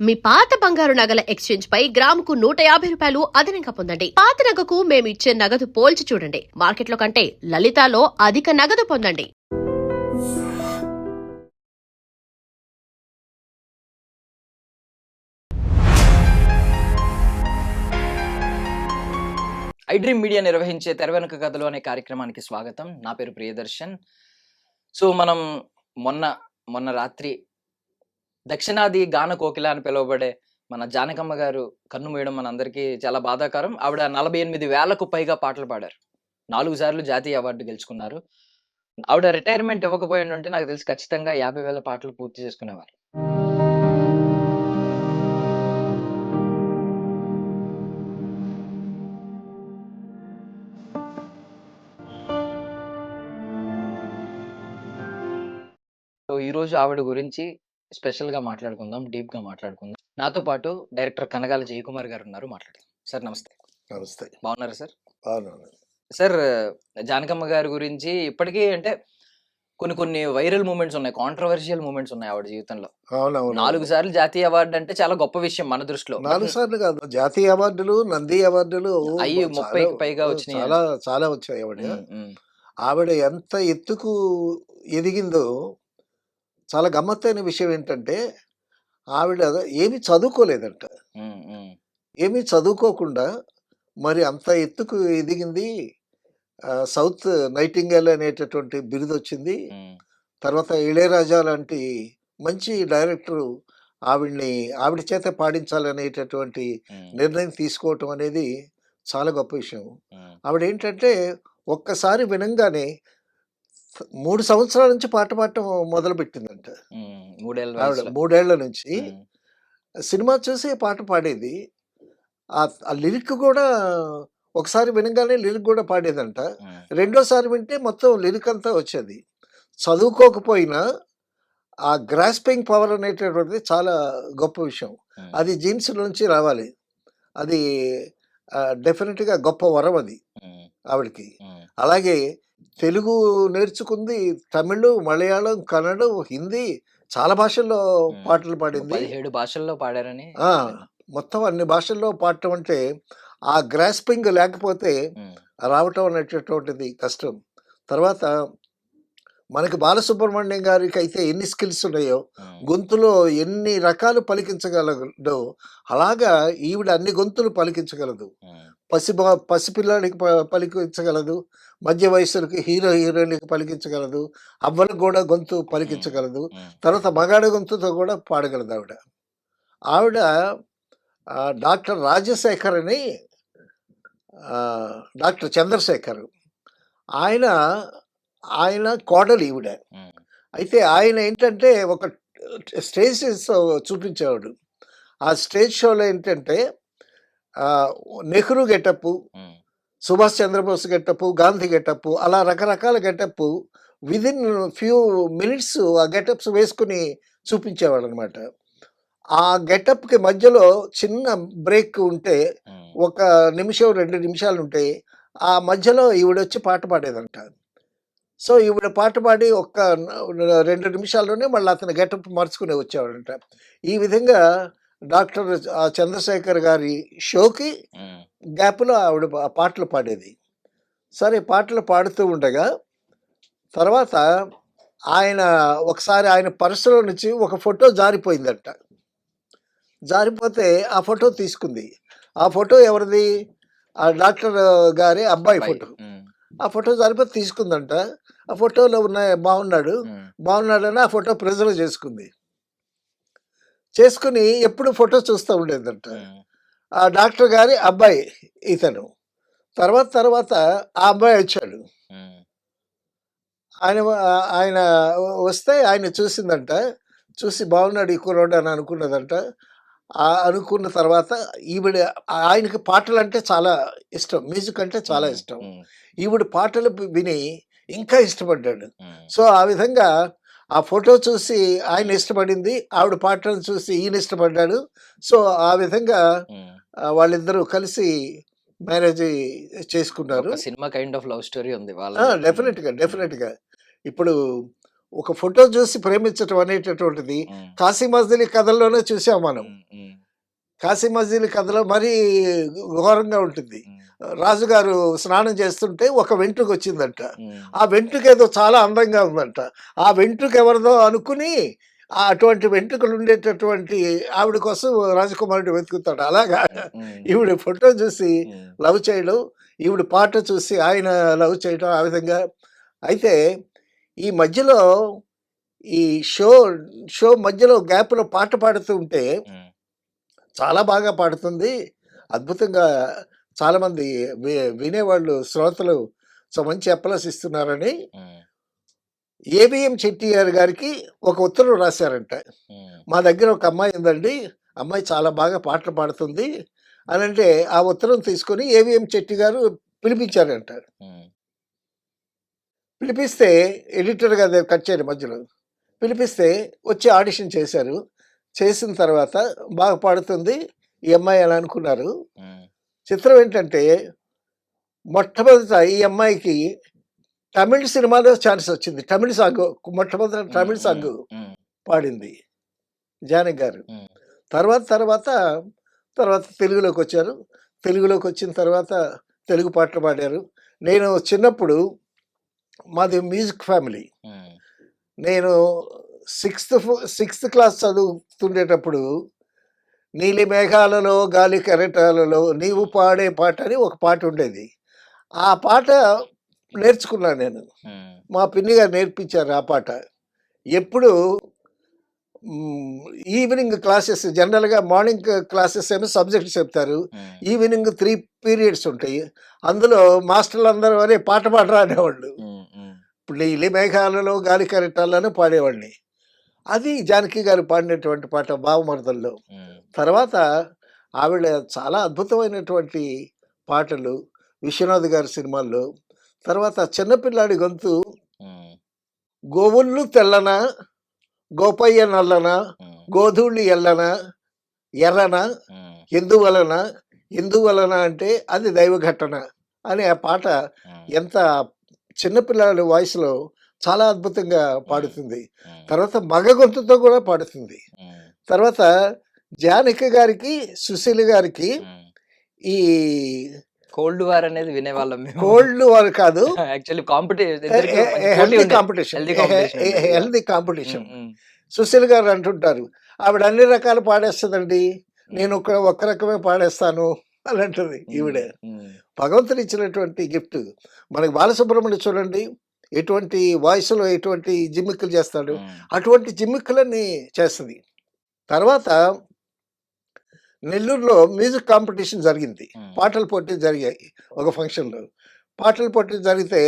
మీ పాత బంగారు నగల ఎక్స్చేంజ్ పై గ్రాముకు 150 రూపాయలు అదనంగా పొందండి. పాత నగకు మేము ఇచ్చే నగదు పోల్చి చూడండి. మార్కెట్లో కంటే లలితాలో అధిక నగదు పొందండి. ఐ డ్రీమ్ మీడియా నిర్వహించే తెర వెనుక కథలు అనే కార్యక్రమానికి స్వాగతం. నా పేరు ప్రియదర్శన్. సో మనం మొన్న రాత్రి దక్షిణాది గాన కోకిల అని పిలువబడే మన జానకమ్మ గారు కన్ను మూయడం మనందరికీ చాలా బాధాకరం. ఆవిడ 48,000కు పైగా పాటలు పాడారు. 4 సార్లు జాతీయ అవార్డు గెలుచుకున్నారు. ఆవిడ రిటైర్మెంట్ ఇవ్వకపోయి ఉంటే నాకు తెలిసి ఖచ్చితంగా 50,000 పాటలు పూర్తి చేసుకునేవారు. సో ఈరోజు ఆవిడ గురించి స్పెషల్గా మాట్లాడుకుందాం, డీప్గా మాట్లాడుకుందాం. నాతో పాటు డైరెక్టర్ కనగాల జయకుమార్ గారు ఉన్నారు, మాట్లాడదాం. సార్ నమస్తే. నమస్తే. బాగున్నారా సార్? అవునవును. సార్, జానకమ్మ గారి గురించి ఇప్పటికీ అంటే కొన్ని వైరల్ మూమెంట్స్ ఉన్నాయి, కాంట్రవర్షియల్ మూమెంట్స్ ఉన్నాయి ఆవిడ జీవితంలో. అవునవును. 4 సార్లు జాతీయ అవార్డు అంటే చాలా గొప్ప విషయం మన దృష్టిలో. 4 సార్లు కాదు, జాతీయ అవార్డులు, నంది అవార్డులు అయ్యి 30కి పైగా వచ్చినాయి. చాలా చాలా వచ్చాయి. ఆవిడ ఎంత ఎత్తుకు ఎదిగిందో. చాలా గమ్మత్తైన విషయం ఏంటంటే ఆవిడ ఏమి చదువుకోలేదంట. ఏమీ చదువుకోకుండా మరి అంత ఎత్తుకు ఎదిగింది. సౌత్ నైటింగేల్ అనేటటువంటి బిరుదు వచ్చింది. తర్వాత ఇళయరాజా లాంటి మంచి డైరెక్టరు ఆవిడ చేత పాడించాలనేటటువంటి నిర్ణయం తీసుకోవటం అనేది చాలా గొప్ప విషయం. ఆవిడ ఏంటంటే ఒక్కసారి వినంగానే 3 సంవత్సరాల నుంచి పాట పాడటం మొదలు పెట్టిందంట. ఆవిడ 3 ఏళ్ల నుంచి సినిమా చూసి పాట పాడేది. ఆ లిరిక్ కూడా ఒకసారి వినగానే లిరిక్ కూడా పాడేదంట. రెండోసారి వింటే మొత్తం లిరిక్ అంతా వచ్చేది. చదువుకోకపోయినా ఆ గ్రాస్పింగ్ పవర్ అనేటటువంటిది చాలా గొప్ప విషయం. అది జీన్స్ నుంచి రావాలి. అది డెఫినెట్గా గొప్ప వరం అది ఆవిడకి. అలాగే తెలుగు నేర్చుకుంది, తమిళ్, మలయాళం, కన్నడం, హిందీ చాలా భాషల్లో పాటలు పాడింది. 17 భాషల్లో పాడారని. మొత్తం అన్ని భాషల్లో పాడటం అంటే ఆ గ్రాస్పింగ్ లేకపోతే రావటం అనేటటువంటిది కష్టం. తర్వాత మనకి బాలసుబ్రహ్మణ్యం గారికి అయితే ఎన్ని స్కిల్స్ ఉన్నాయో, గొంతులో ఎన్ని రకాలు పలికించగలదో, అలాగా ఈవిడ అన్ని గొంతులు పలికించగలదు. పసిపిల్లాడికి పలికించగలదు, మధ్య వయసులకి హీరోయిన్కి పలికించగలదు, అవ్వలకు కూడా గొంతు పలికించగలదు, తర్వాత మగాడి గొంతుతో కూడా పాడగలదు ఆవిడ. ఆవిడ డాక్టర్ రాజశేఖర్ అని, డాక్టర్ చంద్రశేఖర్ ఆయన కోడలు ఈవిడ. అయితే ఆయన ఏంటంటే ఒక స్టేజ్ చూపించేవాడు. ఆ స్టేజ్ షోలో ఏంటంటే Nehru getup, Subhash Chandrabose getup, Gandhi getup, అలా రకరకాల గెటప్ విదిన్ ఫ్యూ మినిట్స్ ఆ గెటప్స్ వేసుకుని చూపించేవాడు అనమాట. ఆ గెటప్కి మధ్యలో చిన్న బ్రేక్ ఉంటే, 1 నిమిషం 2 నిమిషాలు ఉంటే, ఆ మధ్యలో ఈవిడొచ్చి పాట పాడేదంట. సో ఈవిడ పాట పాడి 2 నిమిషాల్లోనే మళ్ళీ అతను గెటప్ మార్చుకుని వచ్చేవాడంట. ఈ విధంగా డాక్టర్ చంద్రశేఖర్ గారి షోకి గ్యాప్లో ఆవిడ పాటలు పాడేది. సరే, పాటలు పాడుతూ ఉండగా తర్వాత ఒకసారి ఆయన పర్సులో నుంచి ఒక ఫోటో జారిపోయిందంట. జారిపోతే ఆ ఫోటో తీసుకుంది. ఆ ఫోటో ఎవరిది? ఆ డాక్టర్ గారి అబ్బాయి ఫోటో. ఆ ఫోటో జారిపోతే తీసుకుందంట. ఆ ఫోటోలో బాగున్నాడని ఆ ఫోటో ప్రిజర్వ్ చేసుకుని ఎప్పుడు ఫోటో చూస్తూ ఉండేదంట. ఆ డాక్టర్ గారి అబ్బాయి ఇతను. తర్వాత ఆ అబ్బాయి వచ్చాడు. ఆయన వస్తే ఆయన చూసిందంట. చూసి బాగున్నాడు ఈ కుర్రోడు అని అనుకున్నదంట. అనుకున్న తర్వాత ఆయనకి పాటలు అంటే చాలా ఇష్టం, మ్యూజిక్ అంటే చాలా ఇష్టం. ఈవిడ పాటలు విని ఇంకా ఇష్టపడ్డాడు. సో ఆ విధంగా ఆ ఫోటో చూసి ఆయన ఇష్టపడింది, ఆవిడ పాటలు చూసి ఈయన ఇష్టపడ్డాడు. సో ఆ విధంగా వాళ్ళిద్దరూ కలిసి మ్యారేజ్ చేసుకున్నారు. Cinema kind of love story ఉంది. డెఫినెట్గా. ఇప్పుడు ఒక ఫోటో చూసి ప్రేమించటం అనేటటువంటిది ఉమ్, కాశీ మజిలీ కథల్లోనే చూసాం మనం. ఉమ్, ఉమ్, కాశీ మజిలీ కథలో మరీ ఘోరంగా ఉంటుంది. ఉమ్, రాజుగారు స్నానం చేస్తుంటే ఒక వెంట్రుక వచ్చిందంట. ఉమ్, ఆ వెంట్రుక ఏదో చాలా అందంగా ఉందంట. ఆ వెంట్రుక ఎవరిదో అనుకుని అటువంటి వెంట్రుకలు ఉండేటటువంటి ఆవిడ కోసం రాజకుమారుడు వెతుకుతాడు. అలాగా ఉమ్, ఈవిడ ఫోటో చూసి ఉమ్, లవ్ చేయడం, ఈవిడ పాట చూసి ఆయన లవ్ చేయడం ఆ విధంగా. అయితే ఈ మధ్యలో ఈ షో షో మధ్యలో గ్యాప్‌లో పాట పాడుతూ ఉంటే ఉమ్, చాలా బాగా పాడుతుంది. అద్భుతంగా చాలామంది వినేవాళ్ళు శ్రోతలు మంచి అప్లాస్ ఇస్తున్నారని ఉమ్, ఏబీఎం చెట్టియార్ గారికి ఒక ఉత్తరం రాశారంట. ఉమ్, మా దగ్గర ఒక అమ్మాయి ఉందండి. అమ్మాయి చాలా బాగా పాటలు పాడుతుంది అనంటే, ఆ ఉత్తరం తీసుకొని ఏవిఎం చెట్టి గారు పిలిపించారంట. ఉమ్, పిలిపిస్తే ఎడిటర్ గారు కట్ చేయరు మధ్యలో. పిలిపిస్తే వచ్చి ఆడిషన్ చేశారు. చేసిన తర్వాత బాగా పాడుతుంది ఈ అమ్మాయి అని అనుకున్నారు. ఉమ్, చిత్రం ఏంటంటే మొట్టమొదట ఈ అమ్మాయికి తమిళ్ సినిమాలో ఛాన్స్ వచ్చింది. తమిళ్ సాంగ్ మొట్టమొదట తమిళ్ ఉమ్, సాంగ్ ఉమ్, పాడింది జానకి గారు. ఉమ్, తర్వాత తర్వాత తర్వాత తెలుగులోకొచ్చారు. తెలుగులోకొచ్చిన తర్వాత తెలుగు పాటలు పాడారు. నేను చిన్నప్పుడు మాది మ్యూజిక్ ఫ్యామిలీ. ఉమ్, నేను సిక్స్త్ క్లాస్ చదువుతుండేటప్పుడు 'నీలి మేఘాలలో గాలి కెరటాలలో నీవు పాడే పాట' అని ఒక పాట ఉండేది. ఆ పాట నేర్చుకున్నాను నేను. ఉమ్, మా పిన్ని గారు నేర్పించారు ఆ పాట. ఎప్పుడు హ్మ్. ఈవినింగ్ క్లాసెస్ జనరల్‌గా మార్నింగ్ క్లాసెస్ ఏమో సబ్జెక్ట్స్ చెప్తారు. ఉమ్, ఈవినింగ్ 3 పీరియడ్స్ ఉంటాయి. అందులో మాస్టర్‌లందరూ "అరే! పాట పాడరా" అనేవాళ్ళు. ఉమ్, ఉమ్, ఇప్పుడు 'నీలి మేఘాలలో గాలి కెరటాలను' పాడేవాడిని. అది జానకి గారు పాడినటువంటి పాట 'బావమరదల్లో'. ఉమ్, తర్వాత ఆవిడ చాలా అద్భుతమైనటువంటి పాటలు 'విశ్వనాథ్' గారి సినిమాల్లో. తర్వాత 'చిన్న పిల్లాడి గొంతు' ఉమ్, 'గోవుళ్ళు తెల్లన గోపయ్య నల్లన ఉమ్, గోధూళి ఎల్లన ఎర్రన ఉమ్, ఎందువలన ఎందువలన అంటే అది దైవ ఘటన అనే ఆ పాట ఉమ్, ఎంత చిన్నపిల్లల వాయిస్‌లో చాలా అద్భుతంగా ఉమ్, పాడుతుంది. ఉమ్, తర్వాత మగ గొంతుతో కూడా పాడుతుంది. ఉమ్, తర్వాత జానకి గారికి, సుశీల గారికి ఉమ్. ఈ కోల్డ్ వార్ అనేది వినేవాళ్ళం మేము. కోల్డ్ వార్ కాదు. యాక్చువల్లీ ఇద్దరికి మంచి పోటీ హెల్తీ ఉండేది. కాంపిటీషన్. హెల్దీ కాంపిటీషన్ ఉండేది. Yeah. హెల్తీ ఉమ్, కాంపిటీషన్. ఉమ్, సుశీల్ గారు అంటుంటారు, "ఆవిడ అన్ని రకాలు పాడేస్తదండి. నేను ఉమ్, ఒక్క రకమే పాడేస్తాను" అని అంటది ఉమ్, ఈవిడ. ఉమ్, భగవంతుడు ఇచ్చినటువంటి గిఫ్ట్. మనకి బాలసుబ్రహ్మణ్యం చూడండి. ఎటువంటి వాయిస్‌లో ఎటువంటి జిమ్మిక్కులు చేస్తాడు. ఉమ్, అటువంటి జిమ్మిక్కులన్నీ చేస్తది. తర్వాత నెల్లూరులో మ్యూజిక్ కాంపిటీషన్ జరిగింది. ఉమ్, పాటల పోటీలు జరిగాయి ఒక ఫంక్షన్‌లో. పాటల పోటీలు జరిగితే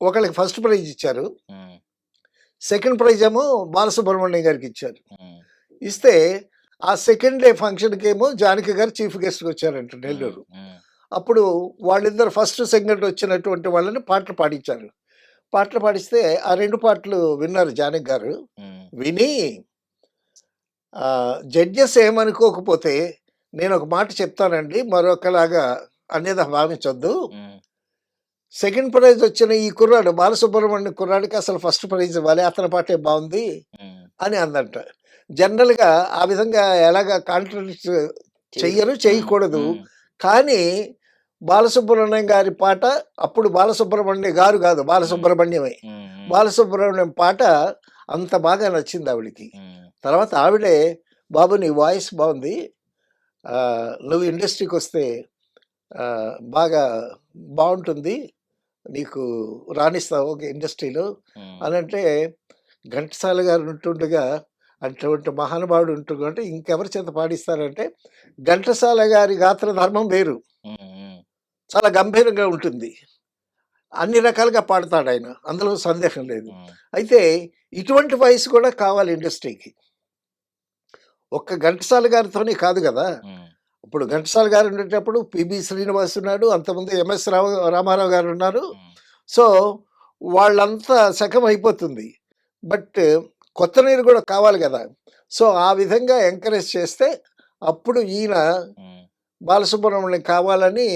ఒకళ్ళకి ఫస్ట్ ప్రైజ్ ఇచ్చారు. ఉమ్, సెకండ్ ప్రైజ్ ఏమో బాలసుబ్రహ్మణ్యం గారికి ఇచ్చారు. ఉమ్, ఇస్తే ఆ సెకండ్ డే ఫంక్షన్‌కేమో జానకి గారు చీఫ్ గెస్ట్‌గా వచ్చారంట ఉమ్, నెల్లూరు. ఉమ్, అప్పుడు వాళ్ళిద్దరు ఫస్ట్, సెకండ్ వచ్చినటువంటి వాళ్ళని పాటలు పాడించారు. పాటలు పాడిస్తే ఆ 2 పాటలు విన్నారు జానకి గారు. ఉమ్, విని జడ్జెస్ ఏమనుకోకపోతే నేనొక మాట చెప్తానండి. మరొకలాగా అన్యథా భావించొద్దు. ఉమ్, సెకండ్ ప్రైజ్ వచ్చిన ఈ కుర్రాడు బాలసుబ్రహ్మణ్యం కుర్రాడికి అసలు ఫస్ట్ ప్రైజ్ ఇవ్వాలి. అతని పాటే బావుంది ఉమ్. అని అందంట. జనరల్‌గా ఆ విధంగా ఎలాగా కాంట్రడిక్ట్ చెయ్యరు, ఉమ్, చేయకూడదు. ఉమ్, కానీ బాలసుబ్రహ్మణ్యం గారి పాట అప్పుడు బాలసుబ్రహ్మణ్యం గారు కాదు ఉమ్, బాలసుబ్రహ్మణ్యమే. ఉమ్, ఉమ్, బాలసుబ్రహ్మణ్యం పాట అంత బాగా నచ్చింది ఆవిడకి. ఉమ్, తర్వాత ఆవిడే, "బాబు నీ వాయిస్ బావుంది. నువ్వు ఇండస్ట్రీకొస్తే బాగా బావుంటుంది. నీకు రాణిస్తావు ఇండస్ట్రీలో" ఉమ్, అనంటే ఘంటసాల గారు ఉంటుండగా అటువంటి మహానుభావుడు ఉంటుంటే ఇంకెవరి చేత పాడిస్తారంటే ఘంటసాల గారి గాత్ర ధర్మం వేరు. ఉమ్, ఉమ్, చాలా గంభీరంగా ఉంటుంది. అన్ని రకాలుగా పాడతాడాయన. అందులో సందేహం లేదు. ఉమ్, అయితే ఇటువంటి వాయిస్ కూడా కావాలి ఇండస్ట్రీకి. ఒక్క ఘంటసాల గారితోనే కాదు గదా! ఉమ్, ఇప్పుడు ఘంటసాల గారు ఉండేటప్పుడు పిబి శ్రీనివాస్ ఉన్నాడు. అంతకుముందు ఎంఎస్ రామారావు గారు ఉన్నారు. ఉమ్, సో, వాళ్ళంతా సఖం అయిపోతుంది. బట్ కొత్త నీరు కూడా కావాలి గదా! సో, ఆ విధంగా ఎంకరేజ్ చేస్తే అప్పుడు ఈయన ఉమ్, బాలసుబ్రహ్మణ్యం కావాలని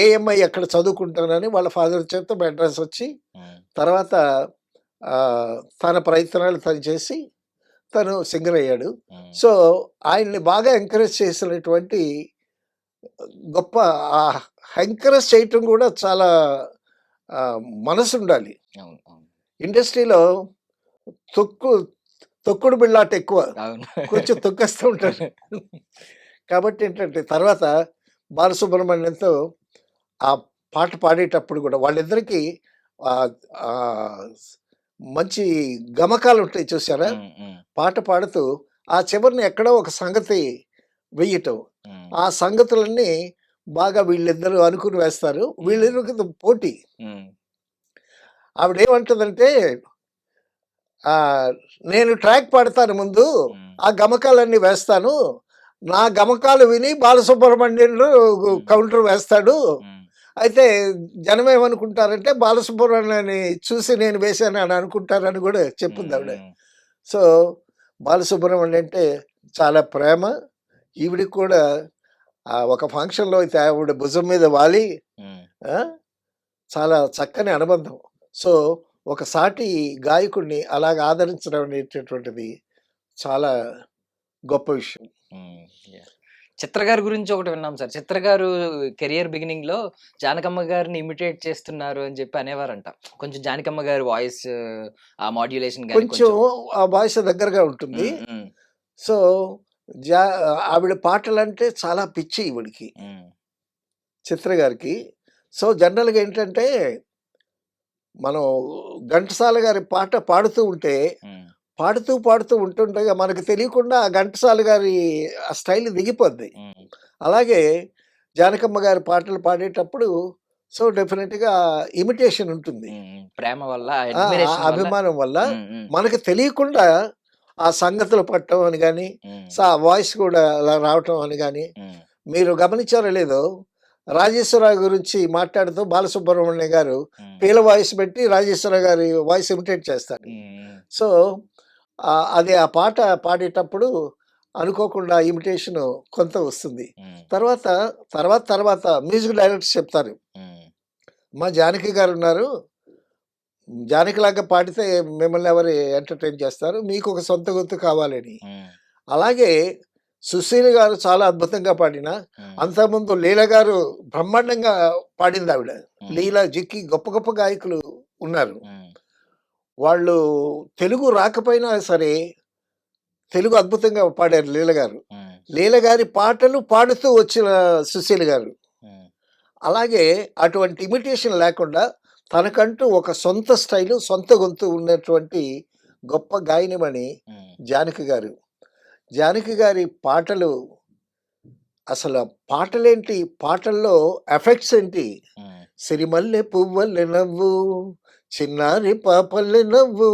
ఏఎంఐ అక్కడ చదువుకుంటానని వాళ్ళ ఫాదర్ చేత మెడ్రాస్ వచ్చి ఉమ్, తర్వాత తన ప్రయత్నాలు తను చేసి తను సింగర్ అయ్యాడు. ఉమ్, సో, ఆయన్ని బాగా ఎంకరేజ్ చేసినటువంటి గొప్ప ఆహ్, ఎంకరేజ్ చేయటం కూడా చాలా మనసుండాలి. అవును అవును ఇండస్ట్రీలో తొక్కు తొక్కుడు బిళ్ళాట ఎక్కువ. అవును కొంచెం తొక్కేస్తూ ఉంటారు. కాబట్టి ఏంటంటే తర్వాత బాలసుబ్రహ్మణ్యంతో ఆ పాట పాడేటప్పుడు కూడా వాళ్ళిద్దరికీ ఆహ్, ఆహ్, మంచి గమకాలుంటాయి చూసారా? ఉమ్, ఉమ్, పాట పాడుతూ ఆ చివరన ఎక్కడో ఒక సంగతి వెయ్యటం. ఉమ్, ఆ సంగతులన్నీ బాగా వీళ్ళిద్దరూ అనుకుని వేస్తారు. వీళ్ళిద్దరికి పోటీ. ఉమ్, ఆవిడేమంటదంటే నేను ట్రాక్ పాడతాను ముందు. ఉమ్, ఆ గమకాలన్నీ వేస్తాను. నా గమకాలు విని బాలసుబ్రహ్మణ్యుడు కౌంటర్ వేస్తాడు. ఉమ్, అయితే జనమేమనుకుంటారంటే బాలసుబ్రహ్మణ్యాన్ని చూసి నేను వేశాను అని అనుకుంటారని కూడా చెప్పుందావిడ. ఉమ్, సో, బాలసుబ్రహ్మణ్యం అంటే చాలా ప్రేమ. ఈవిడకి కూడా ఒక ఫంక్షన్‌లో అయితే ఆవిడ భుజం మీద వాలి ఉమ్, ఆ! చాలా చక్కని అనుబంధం. సో, ఒక సాటి గాయకుడిని అలాగ ఆదరించడం అనేటటువంటిది చాలా గొప్ప విషయం. ఉమ్, yeah. చిత్ర గారి గురించి ఒకటి విన్నాం సార్. చిత్ర గారు కెరియర్ బిగినింగ్ లో జానకమ్మ గారిని ఇమిటేట్ చేస్తున్నారు అని చెప్పి అనేవారంట. కొంచెం జానకమ్మ గారి వాయిస్ ఆ మాడ్యులేషన్ గాని కొంచెం కొంచెం ఆ వాయిస్ దగ్గరగా ఉంటుంది. ఉమ్, ఉమ్, సో, జా ఆవిడ పాటలంటే చాలా పిచ్చి ఈవిడకి. ఉమ్, చిత్ర గారికి. సో, జనరల్‌గా ఏంటంటే, మనం ఘంటసాల గారి పాట పాడుతూ ఉంటే, ఉమ్, పాడుతూ ఉంటుండగా మనకు తెలియకుండా ఆ ఘంటసాల గారి ఆ స్టైల్ దిగిపోద్ది. ఉమ్, అలాగే జానకమ్మ గారి పాటలు పాడేటప్పుడు సో, డెఫినిట్‌గా ఇమిటేషన్ ఉంటుంది. ఉమ్, ఉమ్. ప్రేమ వల్ల ఆ అడ్మిరేషన్ వల్ల అభిమానం వల్ల ఉమ్, ఉమ్, మనకు తెలియకుండా ఆ సంగతులు పట్టడం అని గాని, ఉమ్, వాయిస్ కూడా అలా రావటం అని గాని, ఉమ్, మీరు గమనించారో లేదో రాజేశ్వరరావు గురించి మాట్లాడుతూ బాలసుబ్రహ్మణ్యం గారు ఉమ్, పీల వాయిస్ పెట్టి రాజేశ్వరరావు గారి వాయిస్ ఇమిటేట్ చేస్తారు. ఉమ్, సో, అది ఆ పాట పాడేటప్పుడు అనుకోకుండా ఇమిటేషన్ కొంత వస్తుంది. ఉమ్, తర్వాత, తర్వాత మ్యూజిక్ డైరెక్టర్స్ చెప్తారు. ఉమ్, మా జానకి గారున్నారు. జానకిలాగా పాడితే మిమ్మల్ని ఎవరు ఎంటర్‌టైన్ చేస్తారు. మీకొక సొంత గొంతు కావాలని. ఉమ్, అలాగే సుశీల గారు చాలా అద్భుతంగా పాడినా, ఉమ్, అంతకుముందు లీల గారు బ్రహ్మాండంగా పాడిందావిడ. ఉమ్, లీల, జిక్కి గొప్ప గొప్ప గాయకులు ఉన్నారు. ఉమ్, వాళ్ళు తెలుగు రాకపోయినా సరే, తెలుగు అద్భుతంగా పాడారు లీల గారు. ఉమ్, లీల గారి పాటలు పాడుతూ వచ్చిన సుశీల గారు. ఉమ్, అలాగే అటువంటి ఇమిటేషన్ లేకుండా తనకంటూ ఒక సొంత స్టైలు, సొంత గొంతు ఉన్నటువంటి గొప్ప గాయనిమణి ఉమ్, జానకి గారు. జానకి గారి పాటలు అసల పాటలేంటి, పాటల్లో ఎఫెక్ట్స్ ఏంటి, ఉమ్, సిరిమల్లె పువ్వల్లె నవ్వు, చిన్నారి పాపల్లె నవ్వు,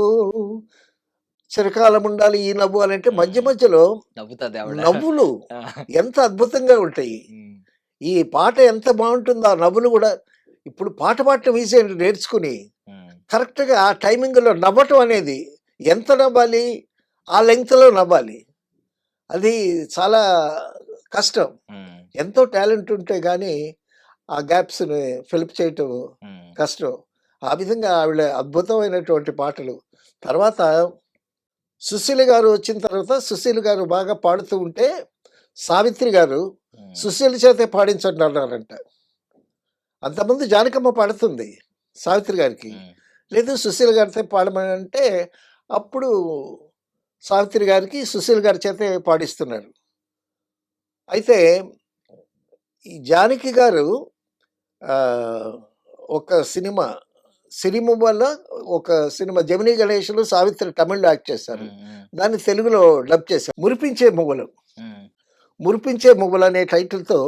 చిరకాలం ఉండాలి ఈ నవ్వు అనంటే మధ్య ఉమ్. మధ్యలో నవ్వుతుంది ఆవిడ. నవ్వులు ఆ, ఎంత అద్భుతంగా ఉంటాయి. ఉమ్, ఈ పాట ఎంత బావుంటుందో ఆ నవ్వులు గూడా. ఇప్పుడు పాట పాడటం ఈజీ అండి నేర్చుకుని. ఉమ్, కరెక్ట్‌గా ఆ టైమింగ్‌లో నవ్వటం అనేది ఎంత నవ్వాలి? ఆ లెంగ్త్‌లో నవ్వాలి. అది చాలా కష్టం. ఉమ్, ఎంతో టాలెంట్ ఉంటే గానీ, ఆ గ్యాప్స్‌ని ఫిలప్ చేయటం ఉమ్, కష్టం. ఆ విధంగా ఆవిడ అద్భుతమైనటువంటి పాటలు. తర్వాత సుశీల గారు వచ్చిన తర్వాత, సుశీల గారు బాగా పాడుతూ ఉంటే, సావిత్రి గారు ఉమ్, సుశీల చేతే పాడించండి అన్నారంట. అంతకుముందు జానకమ్మ పాడుతుంది సావిత్రి గారికి. ఉమ్, లేదు సుశీల గారితో పాడమని అంటే, అప్పుడు సావిత్రి గారికి సుశీల గారి చేతే పాడిస్తున్నారు. అయితే ఈ జానకి గారు ఆహ్, ఒక సినిమా, సిరిమవ్వల ఒక సినిమా 'జమినీ గణేష్‌లో' సావిత్రి తమిళ్‌లో యాక్ట్ చేశారు. ఉమ్, ఉమ్, దాన్ని తెలుగులో డబ్ చేశారు. 'మురిపించే మువ్వలు'. ఉమ్, 'మురిపించే మువ్వలు' అనే టైటిల్‌తో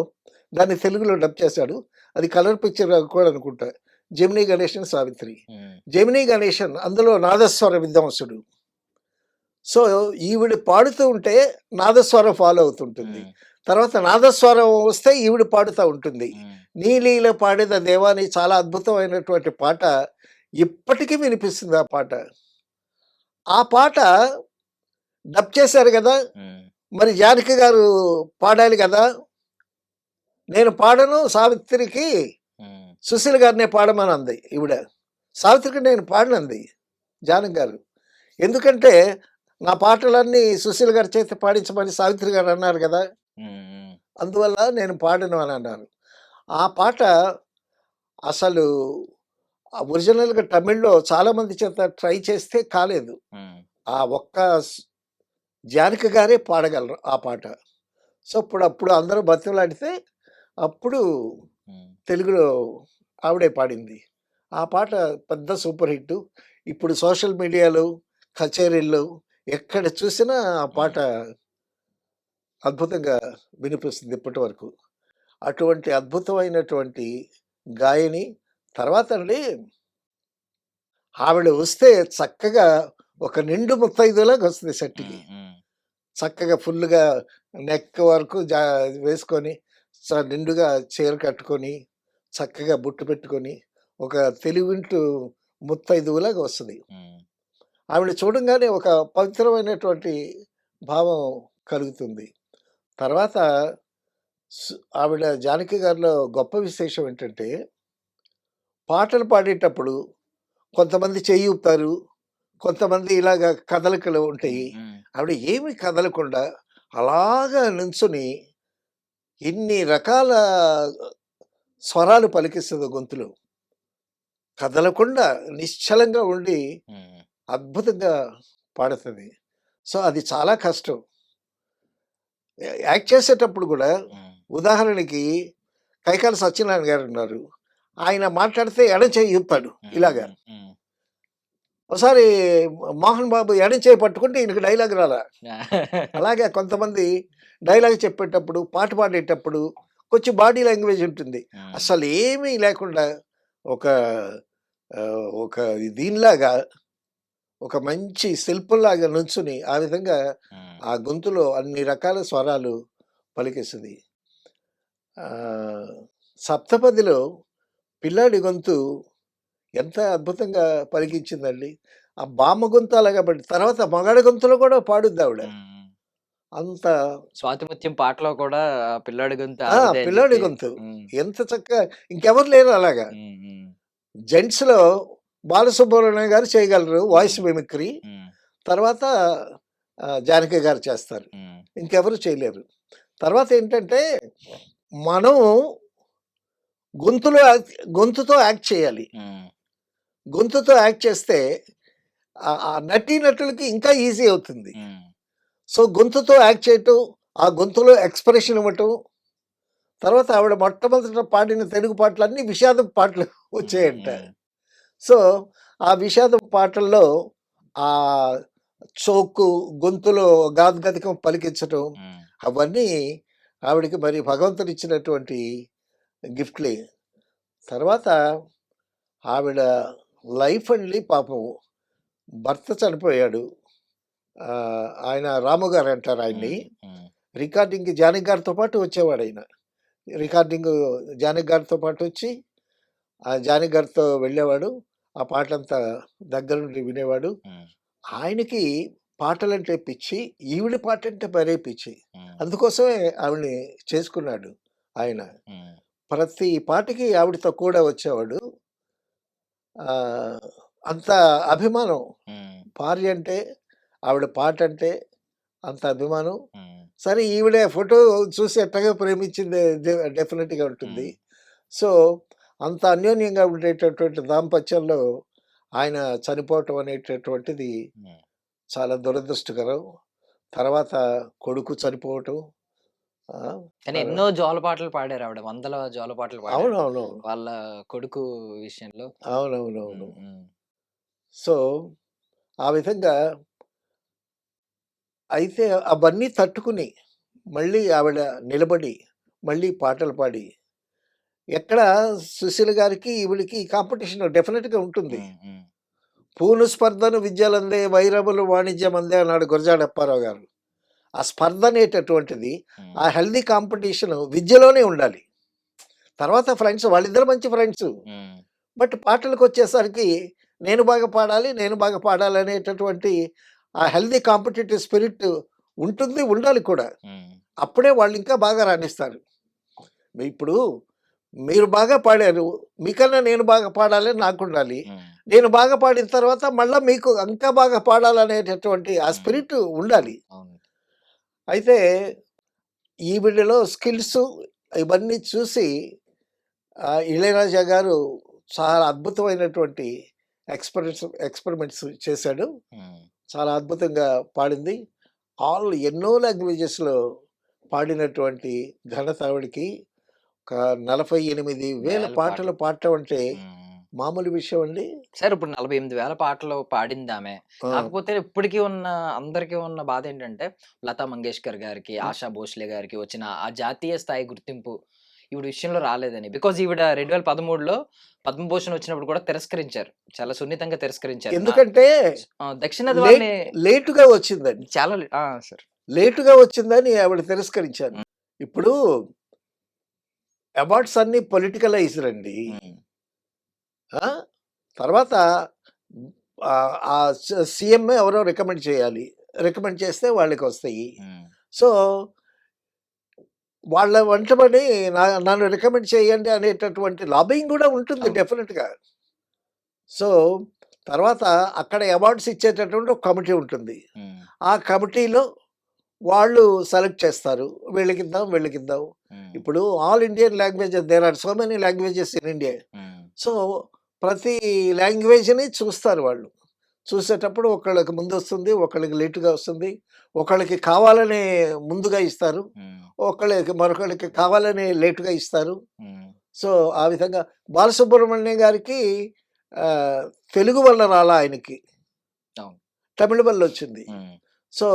దాన్ని తెలుగులో డబ్ చేశాడు. అది కలర్ పిక్చర్ కూడా అనుకుంటా. 'జమినీ గణేషన్', 'సావిత్రి'. ఉమ్, 'జమినీ గణేషన్' అందులో నాదస్వర విద్వాంసుడు. సో, ఈవిడ పాడుతూ ఉంటే నాదస్వరం ఫాలో అవుతుంటుంది. ఉమ్, తర్వాత నాదస్వరం వస్తే ఈవిడ పాడుతా ఉంటుంది. ఉమ్, 'నీ లీల పాడెద దేవా' అని చాలా అద్భుతమైనటువంటి పాట ఇప్పటికీ వినిపిస్తుంది ఆ పాట. ఆ పాట డబ్ చేశారు గదా! ఉమ్, మరి జానకి గారు పాడాలి గదా! నేను పాడను సావిత్రికి ఉమ్, సుశీల గారినే పాడమనంది ఈవిడ. సావిత్రికి నేను పాడనంది. జానకి గారు. ఎందుకంటే నా పాటలన్నీ సుశీల్ గారి చేత పాడించమని సావిత్రి గారు అన్నారు గదా! హ్మ్. అందువల్ల నేను పాడను అని అన్నారు. ఆ పాట అసలు ఒరిజినల్‌గా తమిళ్‌లో చాలా మంది చేత ట్రై చేస్తే కాలేదు. హ్మ్. ఆ ఒక్క స్ జానకి గారే పాడగలరు ఆ పాట. సో, అప్పుడు అందరూ బతిమలాడితే అప్పుడు హ్మ్. తెలుగులో ఆవిడే పాడింది. ఆ పాట పెద్ద సూపర్ హిట్టు. ఇప్పుడు సోషల్ మీడియాలో, కచేరీల్లో ఎక్కడ చూసినా ఆ పాట హ్మ్. అద్భుతంగా వినిపిస్తుంది ఇప్పటి వరకు. అటువంటి అద్భుతమైనటువంటి గాయని. తర్వాత అండి ఆవిడ వస్తే చక్కగా ఒక నిండు ముత్తైదులాగా వస్తది సెట్‌కి. హ్మ్. హ్మ్. చక్కగా ఫుల్‌గా నెక్ వరకు వేసుకొని, నిండుగా చీర కట్టుకొని, చక్కగా బొట్టు పెట్టుకొని, ఒక తెలుగింటూ ముత్తైదువులాగా వస్తది. హ్మ్. ఆవిడ చూడంగానే ఒక పవిత్రమైనటువంటి భావం కలుగుతుంది. తర్వాత ఆవిడ జానకి గారిలో గొప్ప విశేషం ఏంటంటే, పాటలు పాడేటప్పుడు కొంతమంది చెయ్యి ఊపుతారు. కొంతమంది ఇలాగ కదలికలు హ్మ్. ఉంటాయి. హ్మ్. ఆవిడ ఏమి కదలకుండా అలాగా నుంచొని ఇన్ని రకాల స్వరాలు పలికిస్తదో గొంతులో. కదలకుండా నిశ్చలంగా ఉండి హ్మ్. అద్భుతంగా పాడుతది. సో, అది చాలా కష్టం. యాక్ట్ చేసేటప్పుడు గూడా హ్మ్. ఉదాహరణకి 'కైకాల సత్యనారాయణ' గారున్నారు. ఆయన మాట్లాడితే ఎడమ చెయ్యి ఊపుతాడు ఇలాగా. హ్మ్. హ్మ్. ఒకసారి 'మోహన్ బాబు' ఎడమ చెయ్యి పట్టుకుంటే ఈయనకి డైలాగ్ రాలా. హ్మ్. అలాగే కొంతమంది డైలాగ్ చెప్పేటప్పుడు, పాట పాడేటప్పుడు కొంచెం బాడీ లాంగ్వేజ్ ఉంటుంది. అసలేమీ లేకుండా ఒక ఒక దీనిలాగా ఒక మంచి శిల్పంలాగా నుంచుని ఆ విధంగా హ్మ్. ఆ గొంతులో అన్ని రకాల స్వరాలు పలికిస్తది. ఆహ్, సప్తపదిలో పిల్లాడి గొంతు ఎంత అద్భుతంగా పలికించిందండి. ఆ బామ్మ గొంతు అలాగా తర్వాత మగాడి గొంతులో కూడా పాడుద్దావిడ. హ్మ్. అంత 'స్వాతిముత్యం' పాటలో కూడా ఆ పిల్లాడి గొంతు ఆ! ఆవిదే అని పిల్లాడి చెప్పి. గొంతు. హ్మ్. ఎంత చక్కగా ఇంకెవరు లేరు అలాగా. హ్మ్. హ్మ్. జెంట్స్‌లో బాలసుబ్రహ్మణ్యం గారు చేయగలరు వాయిస్ హ్మ్. మిమిక్రీ. హ్మ్. తర్వాత జానకి గారు చేస్తారు. హ్మ్. ఇంకెవరు చేయలేరు. తర్వాత ఏంటంటే, మనం గొంతుతో యాక్ట్ చేయాలి. హ్మ్. గొంతుతో యాక్ట్ చేస్తే ఆ నటీనటులకి ఇంకా ఈజీ అవుతుంది. హ్మ్. సో, గొంతుతో యాక్ట్ చేయటం, ఆ గొంతులో ఎక్స్‌ప్రెషన్ ఇవ్వటం, తర్వాత ఆవిడ మొట్టమొదట పాడిన తెలుగు పాటలన్నీ విషాదపు పాటలు హ్మ్. వచ్చాయంట. హ్మ్. సో, ఆ విషాదపు పాటల్లో ఆహ్, చోకు గొంతులో గాద్గదికం పలికించటం హ్మ్. అవన్నీ ఆవిడకి మరి భగవంతుడిచ్చినటువంటి గిఫ్ట్‌లే. తర్వాత ఆవిడ లైఫ్ అండి పాపం భర్త చనిపోయాడు. ఆయన రాము గారంటారు ఆయన్ని. హ్మ్. హ్మ్. రికార్డింగ్‌కి జానకి గారితో పాటు వచ్చేవాడాయన. రికార్డింగు జానకి గారితో పాటొచ్చి, ఆ జానకి గారితో వెళ్ళేవాడు. ఆ పాటలంతా దగ్గరుండి వినేవాడు. హ్మ్. ఆయనకి పాటలంటే పిచ్చి. ఈవిడ పాటంటే మరీ పిచ్చి. హ్మ్. అందుకోసమే ఆవిడని చేసుకున్నాడు ఆయన. హ్మ్. ప్రతి పాటకి ఆవిడతో కూడా వచ్చేవాడు. ఆహ్, అంత అభిమానం. హ్మ్. భార్య అంటే, ఆవిడ పాటంటే అంత అభిమానం. హ్మ్. సరే ఈవిడ ఫోటో చూసి ఎట్టగా ప్రేమించింది డెఫినిట్‌గా ఉంటుంది. హ్మ్. సో, అంత అన్యోన్యంగా ఉండేటటువంటి దాంపత్యంలో ఆయన చనిపోవటం అనేటటువంటిది హ్మ్. చాలా దురదృష్టకరం. తర్వాత కొడుకు చనిపోవటం. ఆ! కానీ తర ఎన్నో జోలపాటలు పాడారావిడ. వందల జోలపాటలు పాడారు. అవునవును. వాళ్ళ కొడుకు విషయంలో. అవునవునవును. హ్మ్. హ్మ్. సో, ఆ విధంగా అయితే అవన్నీ తట్టుకుని, మళ్ళీ ఆవిడ నిలబడి, మళ్ళీ పాటలు పాడి, ఎక్కడ సుశీల గారికి, ఈవిడకి కాంపిటీషన్ డెఫినిట్‌గా ఉంటుంది. హ్మ్. హ్మ్. పూను స్పర్ధను విద్యలందే వైరములు వాణిజ్యమందే అన్నాడు గురజాడ అప్పారావు గారు. ఆ స్పర్ధ అనేటటువంటిది, హ్మ్. ఆ హెల్తీ కాంపిటీషన్ విద్యలోనే ఉండాలి. తర్వాత ఫ్రెండ్స్ వాళ్ళిద్దరు మంచి ఫ్రెండ్సు. హ్మ్. బట్ పాటలకొచ్చేసరికి నేను బాగా పాడాలి అనేటటువంటి ఆ హెల్తీ కాంపిటీటివ్ స్పిరిట్ ఉంటుంది. ఉండాలి కూడా. హ్మ్. అప్పుడే వాళ్ళు ఇంకా బాగా రాణిస్తారు. ఇప్పుడు మీరు బాగా పాడారు. మీకన్నా నేను బాగా పాడాలని నాకుండాలి. హ్మ్. నేను బాగా పాడిన తర్వాత మళ్ళా మీకు ఇంకా బాగా పాడాలనేటటువంటి ఆ హ్మ్. స్పిరిట్ ఉండాలి. అవును. అయితే ఈవిడలో స్కిల్స్ ఇవన్నీ చూసి ఇళయరాజా గారు చాలా అద్భుతమైనటువంటి ఎక్స్పెరిమెంట్స్ చేశాడు. హ్మ్. చాలా అద్భుతంగా పాడింది. ఎన్నో లాంగ్వేజెస్‌లో పాడినటువంటి ఘనత ఆవిడకి. ఒక 48,000 వేల పాటలు పాటలు. పాడటం అంటే హ్మ్. మామూలు విషయం అండి? సార్ ఇప్పుడు 48,000 పాటలు పాడిందామె. ఆ! కాకపోతే ఇప్పటికి ఉన్న అందరికి ఉన్న బాధేంటంటే, లతా మంగేష్కర్ గారికి, హ్మ్. ఆశా భోస్లే గారికి వచ్చిన ఆ జాతీయ స్థాయి గుర్తింపు ఈవిడ విషయంలో రాలేదని. బికాజ్ ఈవిడ 2013లో పద్మభూషణ్ వచ్చినప్పుడు కూడా తిరస్కరించారు. చాలా సున్నితంగా తిరస్కరించారు. ఎందుకంటే దక్షిణాది లేట్ వాళ్ళని లేట్‌గా వచ్చిందండి. చాలా సార్. లేట్‌గా వచ్చిందని ఆవిడ తిరస్కరించారు. హ్మ్. ఇప్పుడు అవార్డ్స్ అన్నీ పొలిటికలైజ్డ్ అండి. హ్మ్. ఆ! తర్వాత ఆ సీఎం ఎవరో రికమెండ్ చేయాలి. రికమెండ్ చేస్తే వాళ్ళకొస్తాయి. హ్మ్. సో, వాళ్ళ వెంటబడి నన్ను రికమెండ్ చేయండి అనేటటువంటి లాబింగ్ గూడా ఉంటుంది అవును. డెఫినిట్‌గా. సో, తర్వాత అక్కడ అవార్డ్స్ ఇచ్చేటటువంటి ఒక కమిటీ ఉంటుంది. హ్మ్. ఆ కమిటీలో వాళ్ళు సెలెక్ట్ చేస్తారు. వీళ్ళకిద్దాం, వీళ్ళకిద్దాం. హ్మ్. ఇప్పుడు all Indian languages there are so many languages in India. హ్మ్. సో, ప్రతి లాంగ్వేజ్‌ని చూస్తారు వాళ్ళు. చూసేటప్పుడు ఒకళ్ళకి ముందొస్తుంది, ఒకళ్ళకి లేట్‌గా వస్తుంది. ఒకళ్ళకి కావాలనే ముందుగా ఇస్తారు. హ్మ్. మరొకళ్ళకి కావాలని లేట్‌గా ఇస్తారు. హ్మ్. సో, ఆ విధంగా బాలసుబ్రహ్మణ్యం గారికి ఆహ్, తెలుగు వల్ల రాలా ఆయనకి. అవును. తమిళ్ వల్లొచ్చింది. హ్మ్. సో,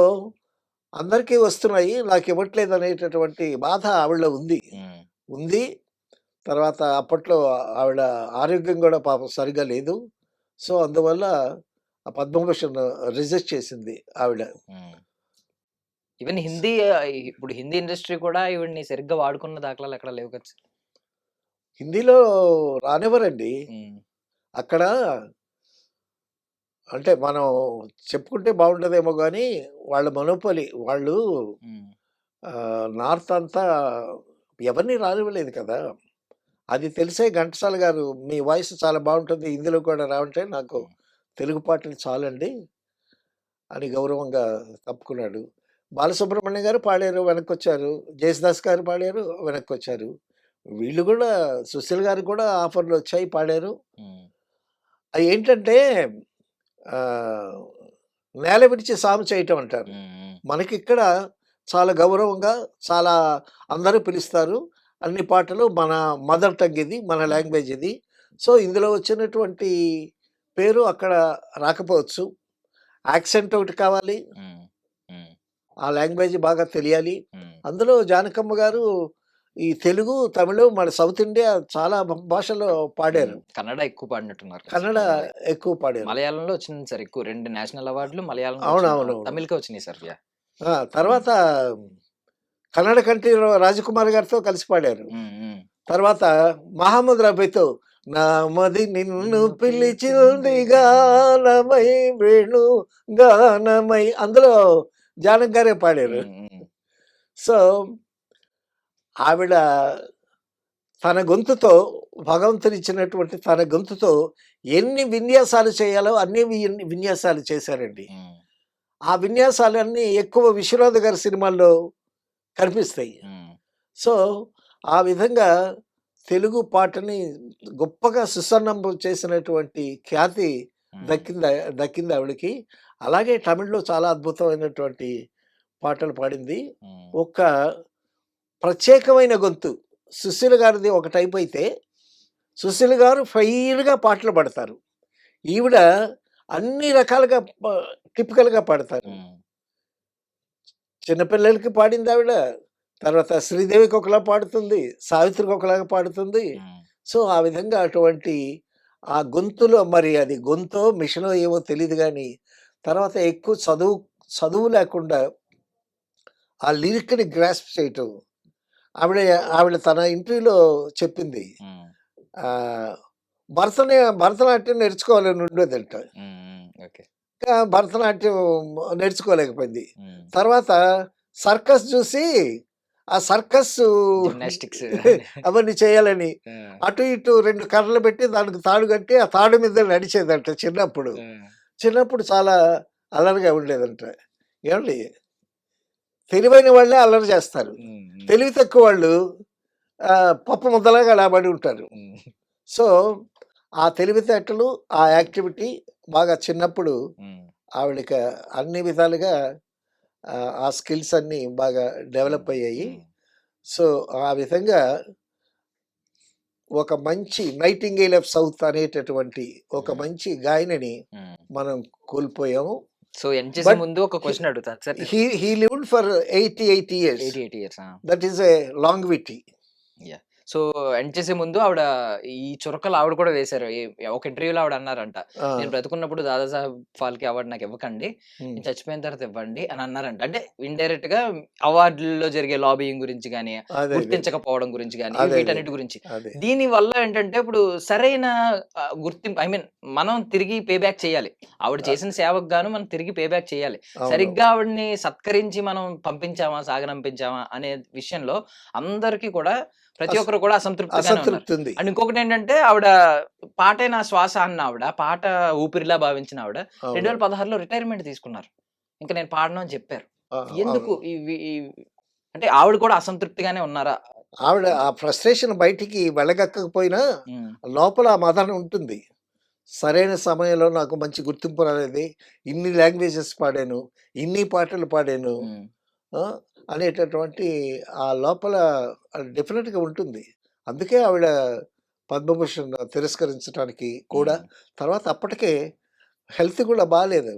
అందరికీ వస్తున్నాయి. నాకివ్వట్లేదనేటటువంటి బాధ ఆవిడలో ఉంది. హ్మ్. ఉంది. తర్వాత అప్పట్లో ఆవిడ ఆరోగ్యం గూడా పాపం సరిగ్గా లేదు. సో, అందువల్ల ఆ పద్మభూషణ్ రిజెక్ట్ చేసింది ఆవిడ. హ్మ్. ఈవెన్ హిందీ ఇప్పుడు హిందీ ఇండస్ట్రీ కూడా ఈవిడ్ని సరిగ్గా వాడుకున్న దాఖలాలు ఎక్కడ లేవు కదా సార్. హిందీలో రానివ్వరండి. హ్మ్. అక్కడ అంటే మనం చెప్పుకుంటే బావుంటదేమో గానీ, వాళ్ళ మొనోపొలి. వాళ్ళు హ్మ్. నార్త్ అంతా ఎవరిని రానివ్వలేదు కదా! అది తెలిసే ఘంటసాల గారు మీ వాయిస్ చాలా బావుంటుంది. హిందీలో కూడా రావంటే నాకు హ్మ్. తెలుగు పాటలు చాలండి అని గౌరవంగా తప్పుకున్నాడు. బాలసుబ్రహ్మణ్యం గారు పాడారు, వెనక్కొచ్చారు. జేసుదాస్ గారు పాడారు, వెనక్కొచ్చారు. వీళ్ళు గూడా సుశీల్ గారికి కూడా ఆఫర్‌లొచ్చాయి, పాడారు. హ్మ్. అయేంటంటే ఆహ్, నేల విడిచి సాము చేయటం అంటారు. హ్మ్. హ్మ్. మనకిక్కడ చాలా గౌరవంగా, చాలా అందరూ పిలుస్తారు. అన్ని పాటలు మన మదర్ టంగ్ ఇది. మన హ్మ్. లాంగ్వేజ్ ఇది. సో, ఇందులో వచ్చినటువంటి పేరు అక్కడ రాకపోవచ్చు. యాక్సెంట్ ఒకటి కావాలి. హ్మ్. హ్మ్. ఆ లాంగ్వేజ్ బాగా తెలియాలి. హ్మ్. అందులో జానకమ్మ గారు ఈ తెలుగు, తమిళం మన సౌత్ ఇండియా చాలా భాషల్లో పాడారు. కన్నడ ఎక్కువ పాడినట్టున్నారు కదా సార్. కన్నడ కన్నడ ఎక్కువ పాడారు. మలయాళంలో వచ్చింది సార్ ఎక్కువ. 2 నేషనల్ అవార్డులు మలయాళంలో వచ్చినాయి. అవునవునవును. తమిళ్‌కే వచ్చినాయి సార్. యాహ్! హ్మ్. తర్వాత కన్నడ కంట్రీలో రాజకుమార్ గారితో కలిసి పాడారు. హ్మ్. హ్మ్. తర్వాత 'మహమ్మద్ రఫీతో' నా మది నిన్ను నిన్ను పిలిచింది పిలిచిందిగా గానమై వేణు గానమై అందులో జానకి గారే పాడారు. హ్మ్. హ్మ్. సో, ఆవిడ తన గొంతుతో భగవంతుడిచ్చినటువంటి తన గొంతుతో ఎన్ని విన్యాసాలు చేయాలో అన్ని విన్యాసాలు చేశారండి. హ్మ్. ఆ విన్యాసాలన్నీ ఎక్కువ విశ్వనాథ్ గారి సినిమాల్లో కనిపిస్తాయి. హ్మ్. సో, ఆ విధంగా తెలుగు పాటని గొప్పగా సుసన్నం చేసినటువంటి ఖ్యాతి హ్మ్. దక్కింది దక్కింది ఆవిడకి. అలాగే తమిళ్‌లో చాలా అద్భుతమైనటువంటి పాటలు పాడింది. హ్మ్. ఒక ప్రత్యేకమైన గొంతు. 'సుశీల' గారిది ఒక టైప్ అయితే, 'సుశీల' గారు ఫెయిర్‌గా పాటలు పాడతారు. ఈవిడ అన్ని రకాలుగా టిపికల్‌గా పాడతారు. హ్మ్. చిన్న పిల్లలకి పాడిందావిడ. తర్వాత శ్రీదేవికి ఒకలా పాడుతుంది. సావిత్రికి ఒకలాగా పాడుతుంది. హ్మ్. సో, ఆ విధంగా అటువంటి ఆ గొంతులో మరి అది గొంతో, మిషనో ఏమో తెలీదు గానీ, తర్వాత ఎక్కువ చదువు లేకుండా ఆ లిరిక్‌ని గ్రాస్ప్ చేయటం. ఆవిడ ఆవిడ తన ఇంటర్వ్యూలో చెప్పింది. హ్మ్. ఆహ్, భరతనాట్యం నేర్చుకోవాలని ఉండేదంట. హ్మ్. హ్మ్. ఓకే. భరతనాట్యం నేర్చుకోలేకపోయింది. హ్మ్. తర్వాత సర్కస్ జూసి ఆ సర్కస్ జిమ్నాస్టిక్స్. అవన్నీ చేయాలని అటు ఇటు 2 కర్రలు పెట్టి దానికి తాడు కట్టి ఆ తాడు మీద నడిచేదంట చిన్నప్పుడు. చిన్నప్పుడు చాలా అల్లరిగా ఉండేదంట. ఏమండి తెలివైన వాళ్ళే అల్లరి చేస్తారు. తెలివి తక్కువ వాళ్ళు పప్పు ముద్దలాగా అలా పడి ఉంటారు. సో ఆ తెలివితేటలు ఆ యాక్టివిటీ బాగా చిన్నప్పుడు ఆవిడకి అన్ని విధాలుగా ఆ స్కిల్స్ అన్నీ బాగా డెవలప్ అయ్యాయి. సో ఆ విధంగా ఒక మంచి నైటింగేల్ ఆఫ్ సౌత్ అనేటటువంటి ఒక మంచి గాయనిని మనం కోల్పోయాము. సో ఎండ్ చేసే But ముందు ఒక క్వశ్చన్ అడుగుతాను sir. he lived for 88 years. 88 years. That is a longevity. So end చేసే ముందు ఆవిడ ఈ చురకలు ఆవిడ కూడా వేశారు. ఒక ఇంటర్వ్యూలో ఆవిడ అన్నారంట, నేను బ్రతుకున్నప్పుడు దాదాసాహెబ్ ఫాల్కే అవార్డు నాకు ఇవ్వకండి, నేను చచ్చిపోయిన తర్వాత ఇవ్వండి అని అన్నారంట. అంటే ఇండైరెక్ట్ గా అవార్డుల్లో జరిగే లాబింగ్ గురించి కానీ, గుర్తించకపోవడం గురించి కానీ, వీటన్నిటి గురించి. దీని వల్ల ఏంటంటే ఇప్పుడు సరైన గుర్తింపు, ఐ మీన్ మనం తిరిగి పే బ్యాక్ చేయాలి. ఆవిడ చేసిన సేవకు గాను మనం తిరిగి పే బ్యాక్ చేయాలి. సరిగ్గా ఆవిడని సత్కరించి మనం పంపించామా, సాగనంపించామా అనే విషయంలో అందరికీ కూడా ప్రతి ఒక్కరు కూడా అసంతృప్తి ఉంది. అండ్ ఇంకొకటి ఏంటంటే ఆవిడ పాటే నా శ్వాస అన్న ఆవిడ, పాట ఊపిరిలా భావించిన ఆవిడ 2016లో రిటైర్మెంట్ తీసుకున్నారు. ఇంకా నేను పాడను అని చెప్పారు. ఎందుకు అంటే ఆవిడ కూడా అసంతృప్తిగానే ఉన్నారా? ఆవిడ ఆ ఫ్రస్ట్రేషన్ బయటికి వెళ్ళగక్కకపోయినా లోపల ఆ మదన ఉంటుంది. సరైన సమయంలో నాకు మంచి గుర్తింపు రాలేదు, ఇన్ని లాంగ్వేజెస్ పాడాను, ఇన్ని పాటలు పాడాను అనేటటువంటి ఆ లోపల డెఫినెట్గా ఉంటుంది. అందుకే ఆవిడ పద్మభూషణ్ తిరస్కరించడానికి కూడా తర్వాత అప్పటికే హెల్త్ కూడా బాగాలేదు.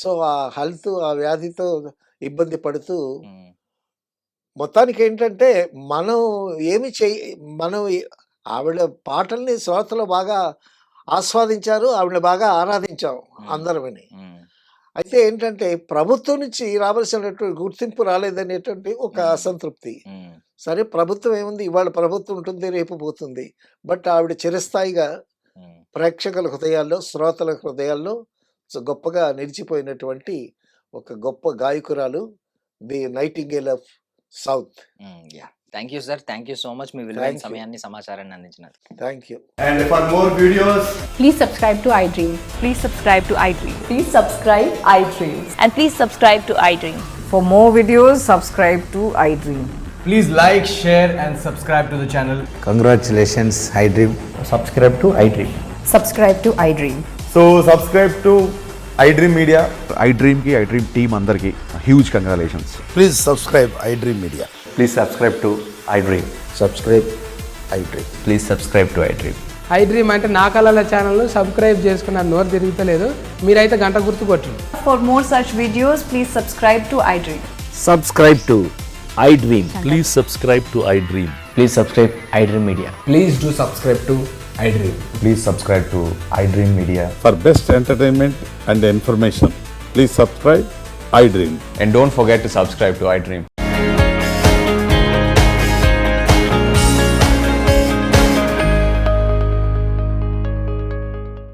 సో ఆ హెల్త్ ఆ వ్యాధితో ఇబ్బంది పడుతూ మొత్తానికి ఏంటంటే మనం ఆవిడ పాటల్ని శ్రోతలు బాగా ఆస్వాదించారు, ఆవిడ బాగా ఆరాధించాం అందరమని. అయితే ఏంటంటే ప్రభుత్వం నుంచి రావాల్సినటువంటి గుర్తింపు రాలేదనేటువంటి ఒక అసంతృప్తి. సరే ప్రభుత్వం ఏముంది, ఇవాళ ప్రభుత్వం ఉంటుంది, రేపు పోతుంది. బట్ ఆవిడ చిరస్థాయిగా ప్రేక్షకుల హృదయాల్లో, శ్రోతల హృదయాల్లో గొప్పగా నిలిచిపోయినటువంటి ఒక గొప్ప గాయకురాలు, the nightingale of south. Thank you sir, thank you so much మీ విలువైన సమయాన్ని, సమాచారాన్ని అందించినందుకు. Thank you. And for more videos, please subscribe to iDream. Please subscribe to iDream. Please subscribe iDream. And please subscribe to iDream. For more videos, subscribe to iDream. please like, share and subscribe to the channel. Congratulations, iDream. Subscribe to iDream. Subscribe to iDream. So subscribe to iDream Media. iDream ki iDream team andarki huge congratulations. Please subscribe iDream Media. Please subscribe to iDream. Subscribe iDream. Please subscribe to iDream. iDream అంటే నా కళల ఛానల్ను subscribe చేసుకున్న నోరు తిరుగుతలేదు, మీరైతే గంట గుర్తు కొట్టండి. For more such videos, please subscribe to iDream. Subscribe to iDream. Please subscribe to iDream. Please subscribe iDream Media. Please do subscribe to iDream. Please subscribe to iDream Media. For best entertainment and information, please subscribe iDream. And don't forget to subscribe to iDream.